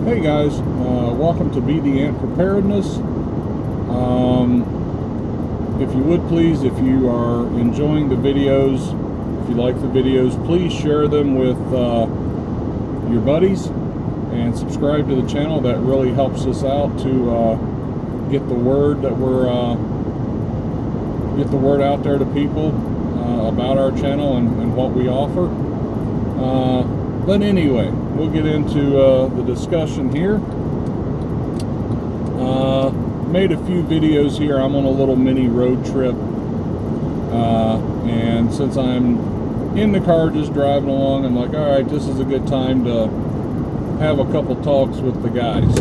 Hey guys, welcome to Be the Ant Preparedness. If you would please, if you are enjoying the videos, if you like the videos, please share them with your buddies and subscribe to the channel. That really helps us out to get the word that get the word out there to people about our channel and what we offer. But anyway, we'll get into the discussion here. Made a few videos here. I'm on a little mini road trip, and since I'm in the car just driving along, I'm like, all right, this is a good time to have a couple talks with the guys,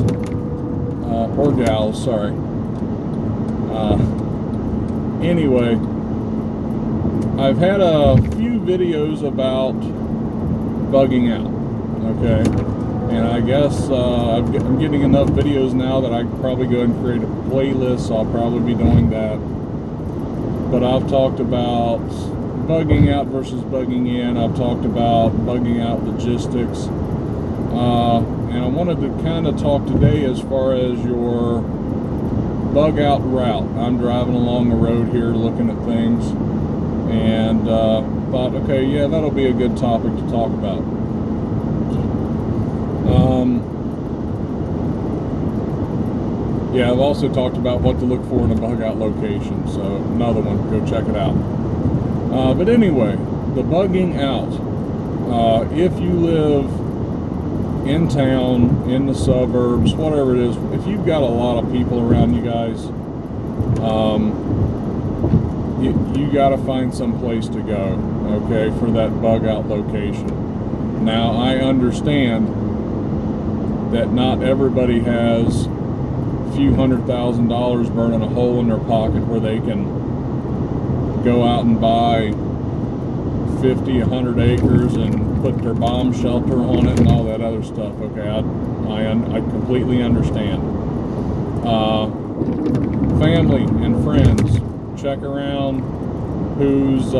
or gals, sorry. Anyway, I've had a few videos about bugging out, okay, and I guess I'm getting enough videos now that I can probably go ahead and create a playlist, so I'll probably be doing that. But I've talked about bugging out versus bugging in. I've talked about bugging out logistics, and I wanted to kind of talk today as far as your bug out route. I'm driving along the road here looking at things, and thought, okay, yeah, that'll be a good topic to talk about. Yeah, I've also talked about what to look for in a bug out location, so another one, go check it out. But anyway, the bugging out. If you live in town, in the suburbs, whatever it is, if you've got a lot of people around you guys, you got to find some place to go, okay, for that bug out location. Now, I understand that not everybody has a few $100,000 burning a hole in their pocket where they can go out and buy 50, 100 acres and put their bomb shelter on it and all that other stuff, okay, I completely understand. Family and friends, check around who's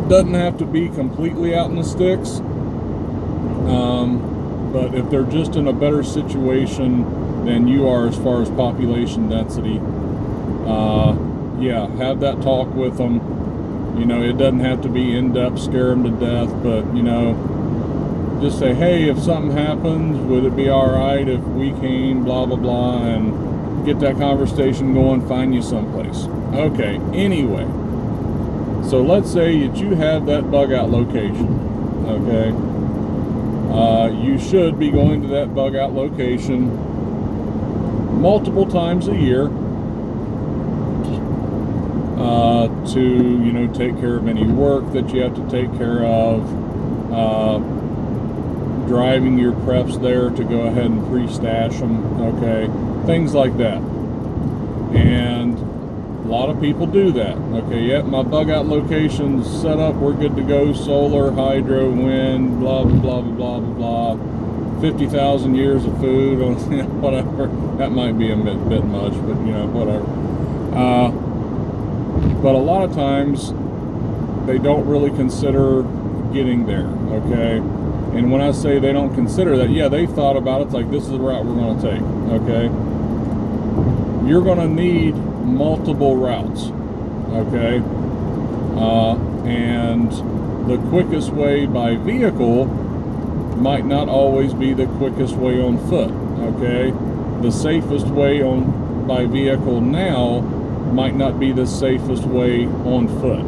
doesn't have to be completely out in the sticks, but if they're just in a better situation than you are as far as population density, yeah, have that talk with them. You know, it doesn't have to be in-depth, scare them to death, but, you know, just say, hey, if something happens, would it be all right if we came, blah, blah, blah, and get that conversation going, find you someplace. Okay, anyway, so let's say that you have that bug out location, okay? You should be going to that bug out location multiple times a year to, you know, take care of any work that you have to take care of, driving your preps there to go ahead and pre-stash them, okay, things like that. And a lot of people do that. Okay, yep, my bug out location's set up, we're good to go, solar, hydro, wind, blah, blah, blah, blah, blah, blah, 50,000 years of food, whatever. That might be a bit much, but, you know, whatever. But a lot of times, they don't really consider getting there, okay? And when I say they don't consider that, yeah, they've thought about it. It's like, this is the route we're going to take, okay? You're going to need multiple routes, okay? And the quickest way by vehicle might not always be the quickest way on foot, okay? The safest way by vehicle now might not be the safest way on foot.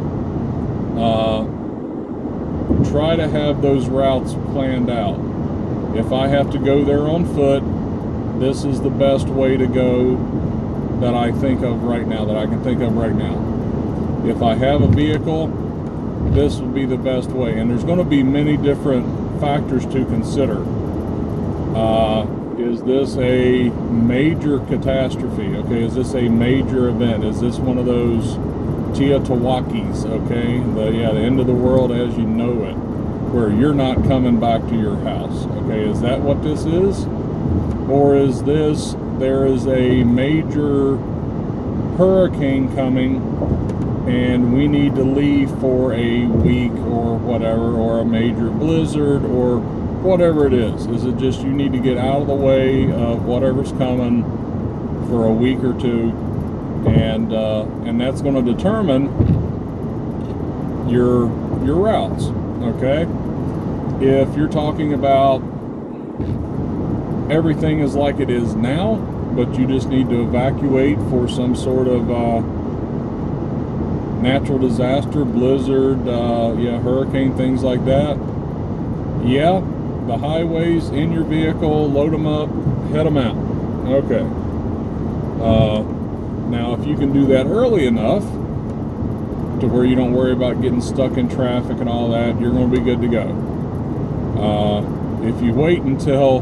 Try to have those routes planned out. If I have to go there on foot, this is the best way to go that I think of right now, that I can think of right now. If I have a vehicle, this would be the best way. And there's going to be many different factors to consider. Is this a major catastrophe? Okay, is this a major event? Is this one of those teotwawkis? Okay, the end of the world as you know it, where you're not coming back to your house. Okay, is that what this is? Or is this, there is a major hurricane coming and we need to leave for a week or whatever, or a major blizzard, or whatever it is. Is it just you need to get out of the way of whatever's coming for a week or two, and that's going to determine your routes. Okay, if you're talking about everything is like it is now, but you just need to evacuate for some sort of natural disaster, blizzard, hurricane, things like that, yeah, the highways, in your vehicle, load them up, head them out. Okay. Now, if you can do that early enough to where you don't worry about getting stuck in traffic and all that, you're going to be good to go. If you wait until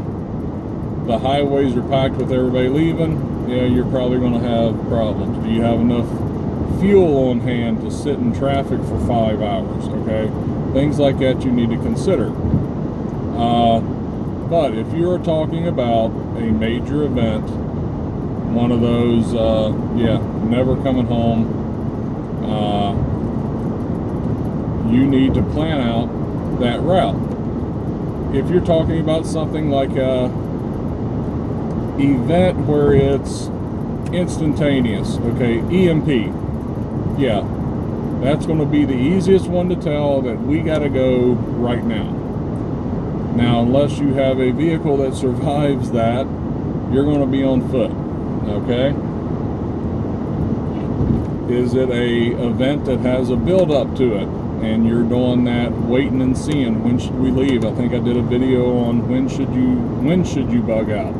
the highways are packed with everybody leaving, yeah, you're probably going to have problems. Do you have enough fuel on hand to sit in traffic for 5 hours? Okay, things like that you need to consider. But if you are talking about a major event, one of those, never coming home, you need to plan out that route. If you're talking about something like a event where it's instantaneous, okay, EMP, yeah, that's going to be the easiest one to tell that we got to go right now. Now, unless you have a vehicle that survives that, you're going to be on foot. Okay? Is it a event that has a build up to it, and you're doing that waiting and seeing when should we leave? I think I did a video on when should you bug out.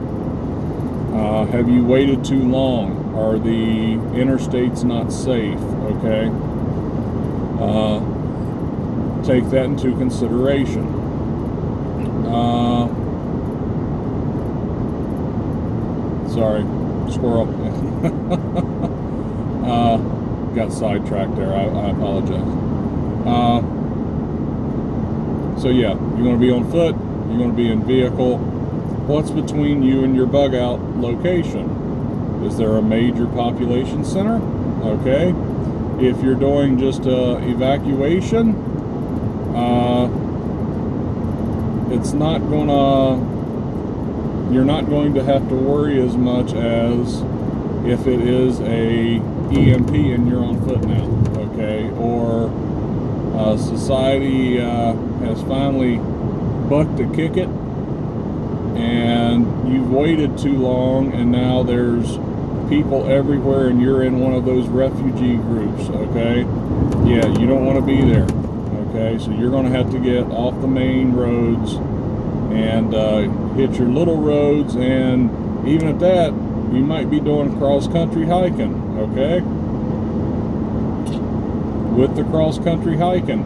Have you waited too long? Are the interstates not safe? Okay? Take that into consideration. Sorry, squirrel. Got sidetracked there. I apologize. So yeah, you're going to be on foot. You're going to be in vehicle. What's between you and your bug out location? Is there a major population center? Okay. If you're doing just evacuation, you're not going to have to worry as much as if it is a EMP and you're on foot now, okay? Or society has finally bucked to kick it, and you've waited too long, and now there's people everywhere, and you're in one of those refugee groups, okay? Yeah, you don't want to be there, okay? So you're going to have to get off the main roads and hit your little roads, and even at that, you might be doing cross-country hiking, okay? With the cross-country hiking,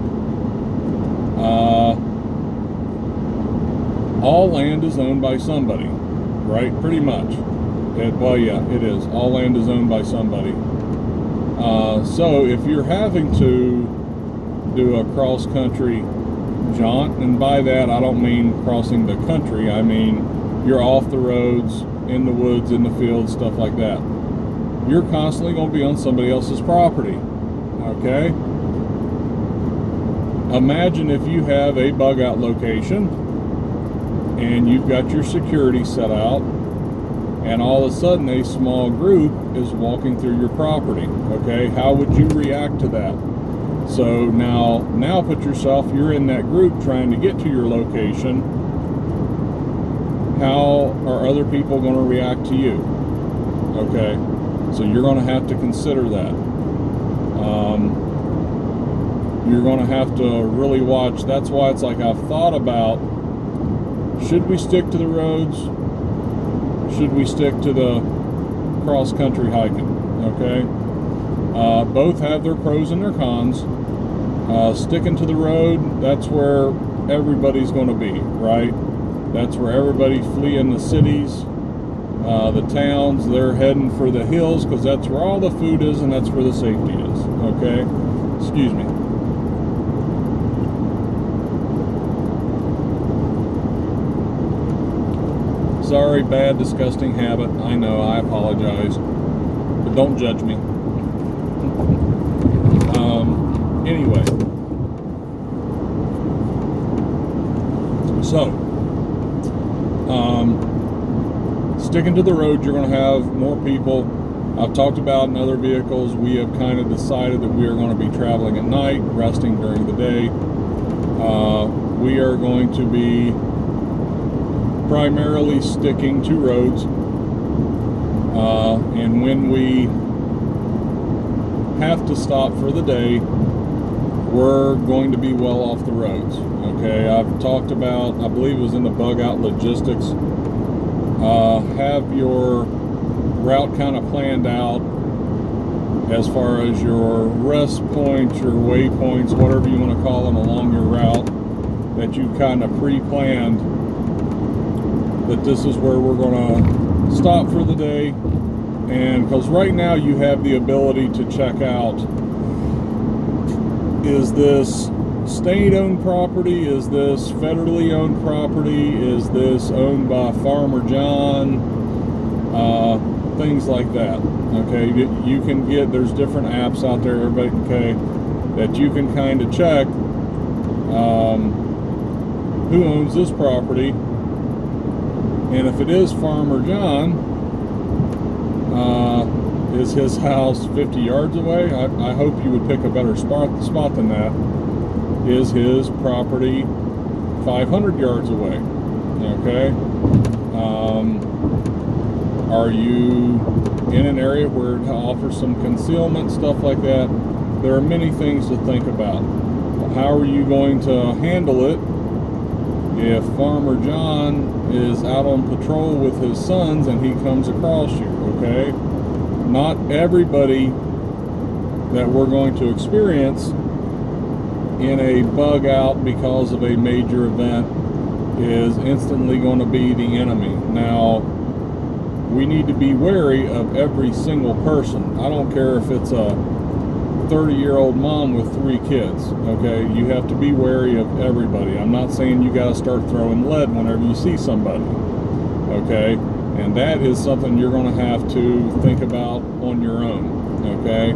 all land is owned by somebody, right? Pretty much. Well, yeah, it is. All land is owned by somebody. So if you're having to do a cross-country jaunt, and by that I don't mean crossing the country, I mean you're off the roads, in the woods, in the fields, stuff like that. You're constantly going to be on somebody else's property, okay? Imagine if you have a bug out location and you've got your security set out, and all of a sudden a small group is walking through your property, okay? How would you react to that? So now put yourself, you're in that group trying to get to your location. How are other people going to react to you? Okay, so you're going to have to consider that. You're going to have to really watch. That's why it's like I've thought about, should we stick to the roads? Should we stick to the cross-country hiking? Okay, both have their pros and their cons. Sticking to the road, that's where everybody's going to be, right? That's where everybody's fleeing the cities, the towns. They're heading for the hills because that's where all the food is and that's where the safety is, okay? Excuse me. Sorry, bad, disgusting habit. I know, I apologize. But don't judge me. Anyway. So, sticking to the road, you're going to have more people. I've talked about in other vehicles, we have kind of decided that we are going to be traveling at night, resting during the day. We are going to be primarily sticking to roads. And when we have to stop for the day, we're going to be well off the roads. Okay, I've talked about, I believe it was in the bug out logistics, have your route kind of planned out as far as your rest points, your waypoints, whatever you want to call them along your route, that you kind of pre-planned that this is where we're going to stop for the day. And because right now you have the ability to check out, is this state-owned property, is this federally owned property, is this owned by Farmer John, things like that. Okay, you can get, there's different apps out there, everybody, okay, that you can kind of check who owns this property, and if it is Farmer John, is his house 50 yards away? I hope you would pick a better spot than that. Is his property 500 yards away? Okay. Are you in an area where it offers some concealment, stuff like that? There are many things to think about. How are you going to handle it if Farmer John is out on patrol with his sons and he comes across you? Okay. Not everybody that we're going to experience in a bug out because of a major event is instantly going to be the enemy. Now, we need to be wary of every single person. I don't care if it's a 30-year-old mom with 3 kids, okay? You have to be wary of everybody. I'm not saying you got to start throwing lead whenever you see somebody, okay? And that is something you're going to have to think about on your own, okay?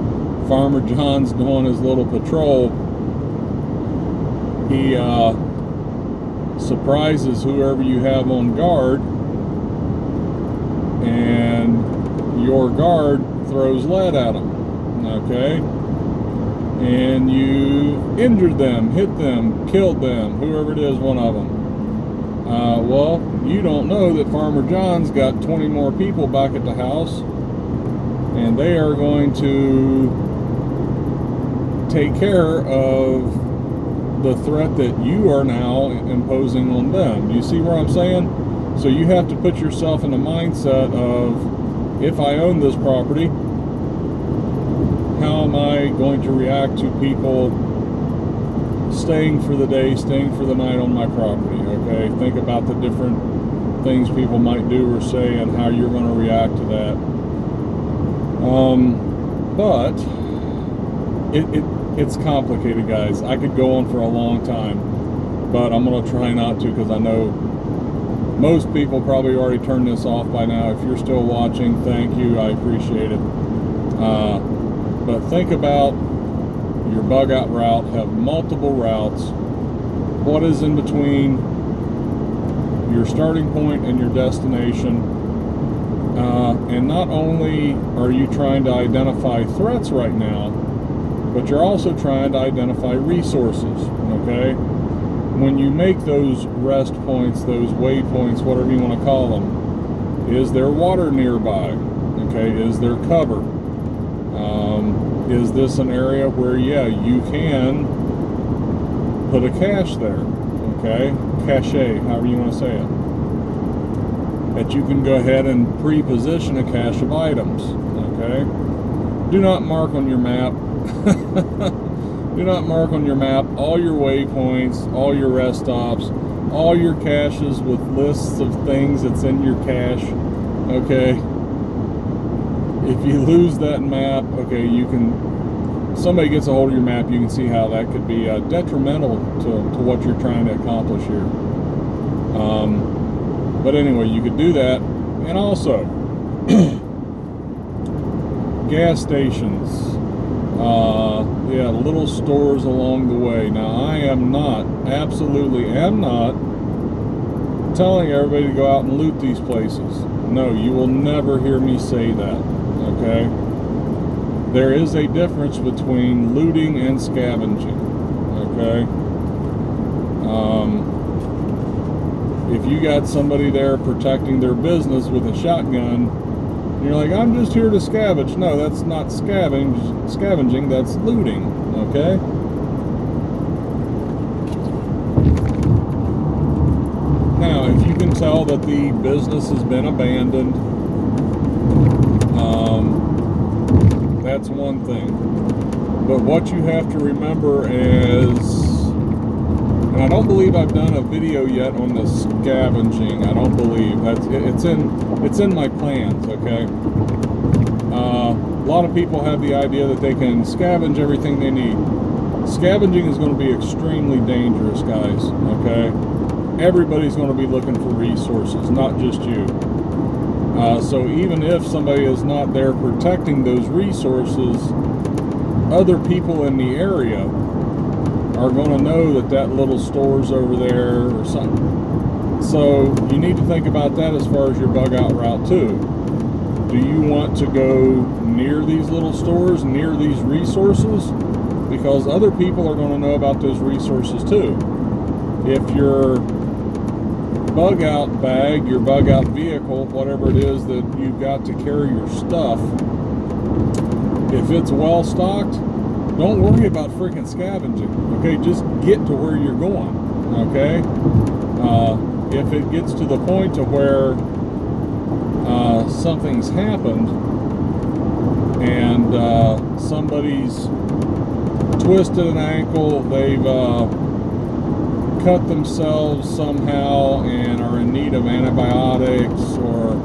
Farmer John's doing his little patrol. He surprises whoever you have on guard, and your guard throws lead at them, okay? And you injured them, hit them, killed them, whoever it is, one of them. Well, you don't know that Farmer John's got 20 more people back at the house, and they are going to take care of the threat that you are now imposing on them. You see where I'm saying? So you have to put yourself in the mindset of, if I own this property, how am I going to react to people staying for the day, staying for the night on my property? Okay, think about the different things people might do or say and how you're going to react to that. But it's complicated, guys. I could go on for a long time, but I'm going to try not to, because I know most people probably already turned this off by now. If you're still watching, thank you. I appreciate it. But think about your bug out route. Have multiple routes. What is in between your starting point and your destination? And not only are you trying to identify threats right now, but you're also trying to identify resources, okay? When you make those rest points, those waypoints, whatever you want to call them, is there water nearby? Okay, is there cover? Is this an area where, yeah, you can put a cache there, okay? Cache, however you want to say it. That you can go ahead and pre-position a cache of items, okay? Do not mark on your map. Do not mark on your map all your waypoints, all your rest stops, all your caches with lists of things that's in your cache, okay? If you lose that map, okay, you can, somebody gets a hold of your map, you can see how that could be detrimental to what you're trying to accomplish here. But anyway, you could do that. And also, gas stations. Yeah, little stores along the way. Now, I am not, absolutely am not telling everybody to go out and loot these places. No, you will never hear me say that, okay? There is a difference between looting and scavenging, okay? If you got somebody there protecting their business with a shotgun, you're like, I'm just here to scavenge. No, that's not scavenging, that's looting, okay? Now, if you can tell that the business has been abandoned, that's one thing. But what you have to remember is, and I don't believe I've done a video yet on the scavenging. I don't believe it's in my plans. Okay. A lot of people have the idea that they can scavenge everything they need. Scavenging is going to be extremely dangerous, guys. Okay. Everybody's going to be looking for resources, not just you. So even if somebody is not there protecting those resources, other people in the area are going to know that that little store's over there or something. So you need to think about that as far as your bug out route too. Do you want to go near these little stores, near these resources? Because other people are going to know about those resources too. If your bug out bag, your bug out vehicle, whatever it is that you've got to carry your stuff, if it's well stocked, don't worry about freaking scavenging, okay? Just get to where you're going, okay? If it gets to the point to where something's happened and somebody's twisted an ankle, they've cut themselves somehow and are in need of antibiotics, or,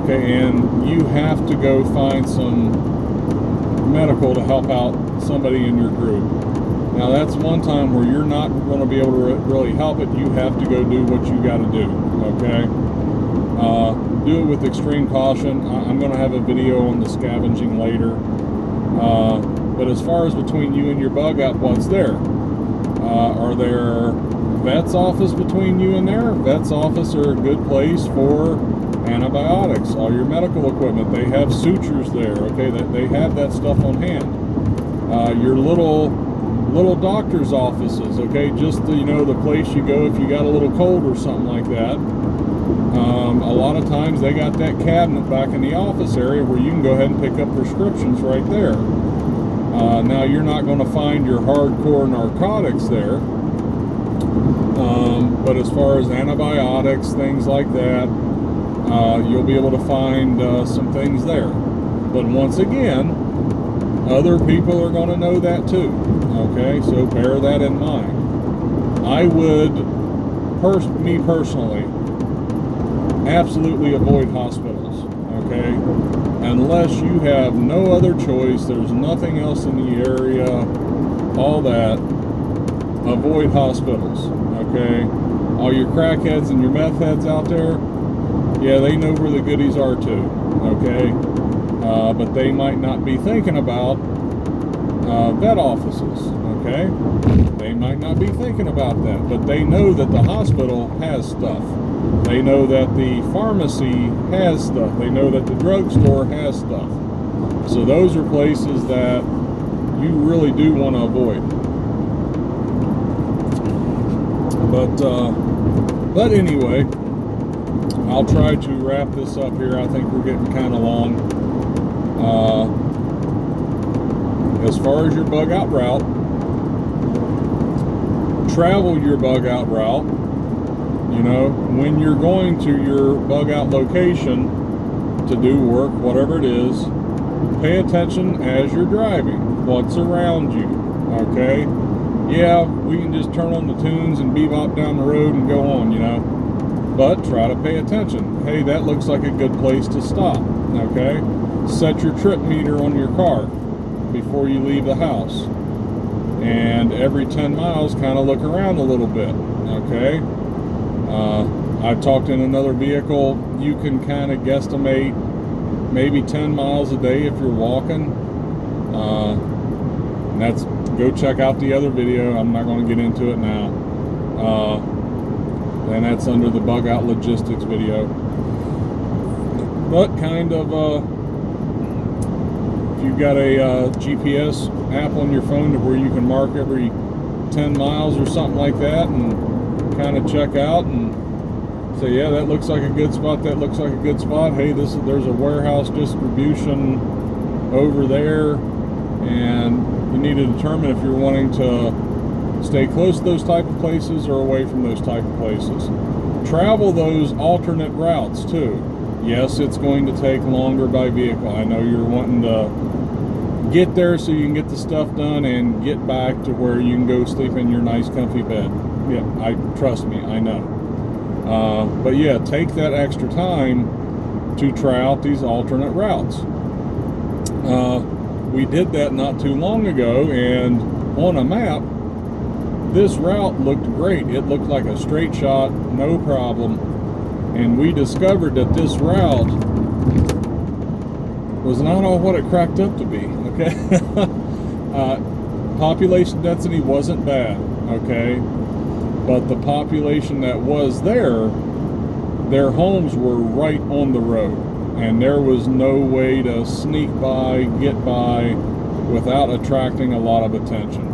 okay, and you have to go find some medical to help out somebody in your group. Now that's one time where you're not going to be able to really help it. You have to go do what you got to do, okay? Do it with extreme caution. I'm going to have a video on the scavenging later. But as far as between you and your bug out, what's there? Are there vet's office between you and there? Vet's office are a good place for antibiotics, all your medical equipment. They have sutures there, okay? They have that stuff on hand. Your little doctor's offices, okay? Just the, the place you go if you got a little cold or something like that. A lot of times they got that cabinet back in the office area where you can go ahead and pick up prescriptions right there. Now you're not going to find your hardcore narcotics there, but as far as antibiotics, things like that, you'll be able to find some things there. But once again, other people are going to know that too, okay? So bear that in mind. I would, me personally, absolutely avoid hospitals, okay? Unless you have no other choice, there's nothing else in the area, all that, avoid hospitals, okay? All your crackheads and your meth heads out there, yeah, they know where the goodies are too, okay? But they might not be thinking about vet offices, okay? They might not be thinking about that, but they know that the hospital has stuff. They know that the pharmacy has stuff. They know that the drugstore has stuff. So those are places that you really do want to avoid. But anyway, I'll try to wrap this up here. I think we're getting kind of long. As far as your bug out route, travel your bug out route. When you're going to your bug out location to do work, whatever it is, pay attention as you're driving. What's around you, okay? Yeah, we can just turn on the tunes and bebop down the road and go on, but try to pay attention. Hey, that looks like a good place to stop, okay? Set your trip meter on your car before you leave the house. And every 10 miles, kind of look around a little bit, okay? I talked in another vehicle, you can kind of guesstimate maybe 10 miles a day if you're walking. And that's, go check out the other video. I'm not going to get into it now. And that's under the bug out logistics video. but kind of if you've got a GPS app on your phone to where you can mark every 10 miles or something like that and kind of check out and say, yeah, that looks like a good spot, that looks like a good spot, hey, there's a warehouse distribution over there, and you need to determine if you're wanting to stay close to those type of places or away from those type of places. Travel those alternate routes too. Yes, it's going to take longer by vehicle. I know you're wanting to get there so you can get the stuff done and get back to where you can go sleep in your nice comfy bed. Yeah, trust me, I know. But yeah, take that extra time to try out these alternate routes. We did that not too long ago, and on a map, this route looked great. It looked like a straight shot, no problem. And we discovered that this route was not all what it cracked up to be, okay? Population density wasn't bad, okay? But the population that was there, their homes were right on the road. And there was no way to sneak by, get by, without attracting a lot of attention.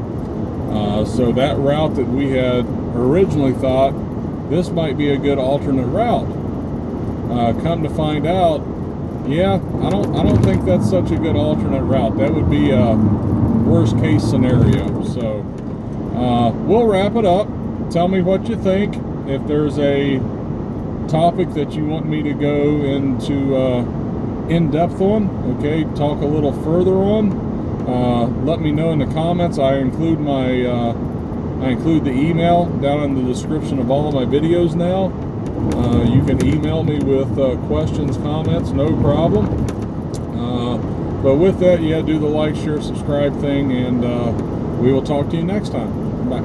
So that route that we had originally thought, this might be a good alternate route. Come to find out, yeah, I don't think that's such a good alternate route. That would be a worst case scenario. So we'll wrap it up. Tell me what you think. If there's a topic that you want me to go into in depth on, okay, talk a little further on, let me know in the comments. I include the email down in the description of all of my videos now. You can email me with questions, comments, no problem. But with that, yeah, do the like, share, subscribe thing, and we will talk to you next time. Bye.